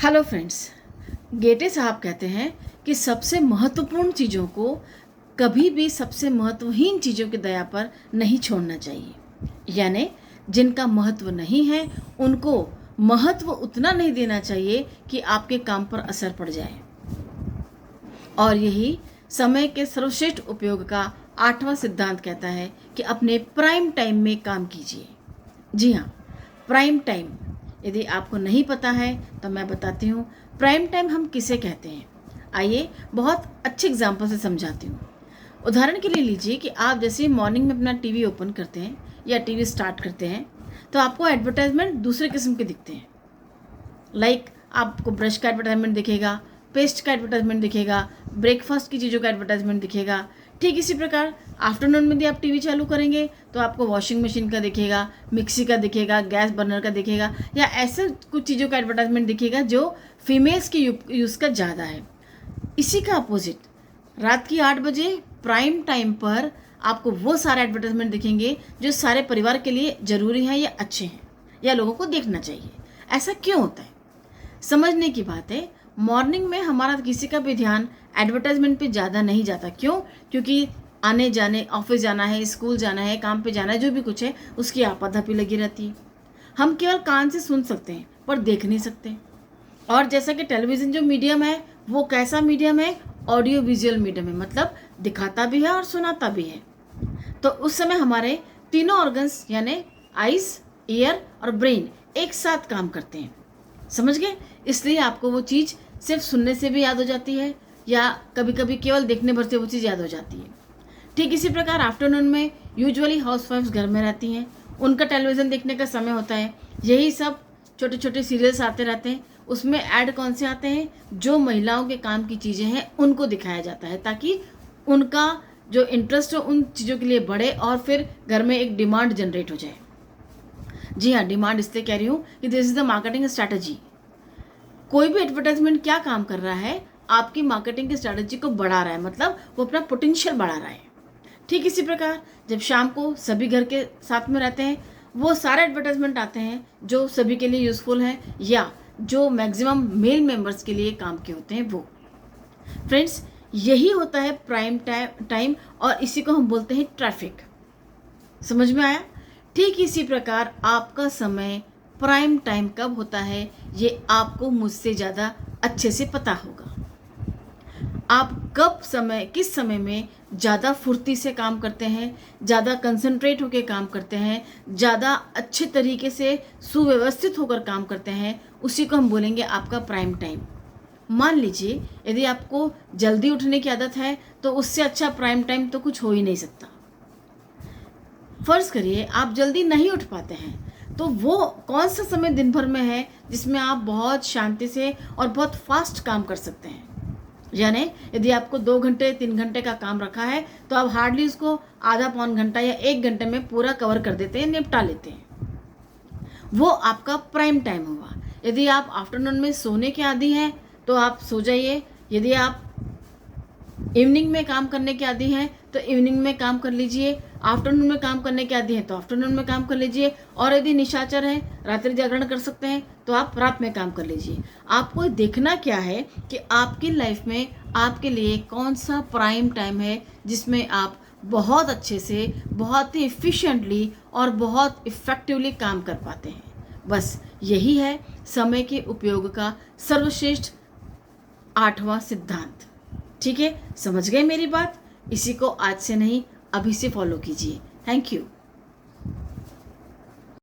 Hello friends, गेटे साहब कहते हैं कि सबसे महत्वपूर्ण चीज़ों को कभी भी सबसे महत्वहीन चीज़ों की दया पर नहीं छोड़ना चाहिए। यानी जिनका महत्व नहीं है उनको महत्व उतना नहीं देना चाहिए कि आपके काम पर असर पड़ जाए। और यही समय के सर्वश्रेष्ठ उपयोग का 8वां सिद्धांत कहता है कि अपने प्राइम टाइम में काम कीजिए। जी हाँ, प्राइम टाइम यदि आपको नहीं पता है तो मैं बताती हूँ। प्राइम टाइम हम किसे कहते हैं, आइए बहुत अच्छे एग्जाम्पल से समझाती हूँ। उदाहरण के लिए लीजिए कि आप जैसे मॉर्निंग में अपना टीवी ओपन करते हैं या टीवी स्टार्ट करते हैं तो आपको एडवर्टाइजमेंट दूसरे किस्म के दिखते हैं। लाइक आपको ब्रश का एडवर्टाइजमेंट दिखेगा, पेस्ट का एडवर्टाइजमेंट दिखेगा, ब्रेकफास्ट की चीज़ों का एडवर्टाइजमेंट दिखेगा। ठीक इसी प्रकार आफ्टरनून में यदि आप टीवी चालू करेंगे तो आपको वॉशिंग मशीन का दिखेगा, मिक्सी का दिखेगा, गैस बर्नर का दिखेगा, या ऐसे कुछ चीज़ों का एडवर्टाइजमेंट दिखेगा जो फीमेल्स के यूज़ का ज़्यादा है। इसी का अपोजिट रात की 8 बजे प्राइम टाइम पर आपको वो सारे एडवर्टाइजमेंट दिखेंगे जो सारे परिवार के लिए ज़रूरी हैं या अच्छे हैं या लोगों को देखना चाहिए। ऐसा क्यों होता है, समझने की बात है। मॉर्निंग में हमारा किसी का भी ध्यान एडवर्टाइजमेंट पे ज़्यादा नहीं जाता। क्यों? क्योंकि आने जाने, ऑफिस जाना है, स्कूल जाना है, काम पे जाना है, जो भी कुछ है उसकी आपाधापी लगी रहती है। हम केवल कान से सुन सकते हैं पर देख नहीं सकते। और जैसा कि टेलीविज़न जो मीडियम है वो कैसा मीडियम है? ऑडियो विजुअल मीडियम है, मतलब दिखाता भी है और सुनाता भी है। तो उस समय हमारे तीनों ऑर्गन्स यानी आइज़, ईयर और ब्रेन एक साथ काम करते हैं। समझ गए? इसलिए आपको वो चीज़ सिर्फ सुनने से भी याद हो जाती है या कभी कभी केवल देखने भर से वो चीज़ याद हो जाती है। ठीक इसी प्रकार आफ्टरनून में यूजुअली हाउसवाइफ्स घर में रहती हैं, उनका टेलीविज़न देखने का समय होता है। यही सब छोटे छोटे सीरियल्स आते रहते हैं। उसमें ऐड कौन से आते हैं? जो महिलाओं के काम की चीज़ें हैं उनको दिखाया जाता है ताकि उनका जो इंटरेस्ट हो उन चीज़ों के लिए बढ़े और फिर घर में एक डिमांड जनरेट हो जाए। जी हाँ, डिमांड इसलिए कह रही हूँ कि this is the marketing strategy. कोई भी एडवर्टाइजमेंट क्या काम कर रहा है? आपकी मार्केटिंग की स्ट्रैटेजी को बढ़ा रहा है, मतलब वो अपना पोटेंशियल बढ़ा रहा है। ठीक इसी प्रकार जब शाम को सभी घर के साथ में रहते हैं वो सारे एडवर्टाइजमेंट आते हैं जो सभी के लिए यूज़फुल हैं या जो मैक्सिमम मेल मेंबर्स के लिए काम के होते हैं वो। फ्रेंड्स, यही होता है प्राइम टाइम और इसी को हम बोलते हैं ट्रैफिक। समझ में आया? ठीक इसी प्रकार आपका समय प्राइम टाइम कब होता है ये आपको मुझसे ज़्यादा अच्छे से पता होगा। आप कब समय, किस समय में ज़्यादा फुर्ती से काम करते हैं, ज़्यादा कंसंट्रेट होकर काम करते हैं, ज़्यादा अच्छे तरीके से सुव्यवस्थित होकर काम करते हैं, उसी को हम बोलेंगे आपका प्राइम टाइम। मान लीजिए यदि आपको जल्दी उठने की आदत है तो उससे अच्छा प्राइम टाइम तो कुछ हो ही नहीं सकता। फर्ज करिए आप जल्दी नहीं उठ पाते हैं तो वो कौन सा समय दिन भर में है जिसमें आप बहुत शांति से और बहुत फास्ट काम कर सकते हैं? यानी यदि आपको 2 घंटे 3 घंटे का काम रखा है तो आप हार्डली उसको आधा पौन घंटा या 1 घंटे में पूरा कवर कर देते हैं, निपटा लेते हैं। वो आपका प्राइम टाइम हुआ। यदि आप आफ्टरनून में सोने के आदी हैं तो आप सो जाइए। यदि आप इवनिंग में काम करने के आदी हैं तो इवनिंग में काम कर लीजिए। आफ्टरनून में काम करने के आदी हैं तो आफ्टरनून में काम कर लीजिए। और यदि निशाचर हैं, रात्रि जागरण कर सकते हैं तो आप रात में काम कर लीजिए। आपको देखना क्या है कि आपकी लाइफ में आपके लिए कौन सा प्राइम टाइम है जिसमें आप बहुत अच्छे से, बहुत ही एफिशिएंटली और बहुत इफ़ेक्टिवली काम कर पाते हैं। बस यही है समय के उपयोग का सर्वश्रेष्ठ 8वां सिद्धांत। ठीक है, समझ गए मेरी बात? इसी को आज से नहीं अभी से फॉलो कीजिए। Thank you.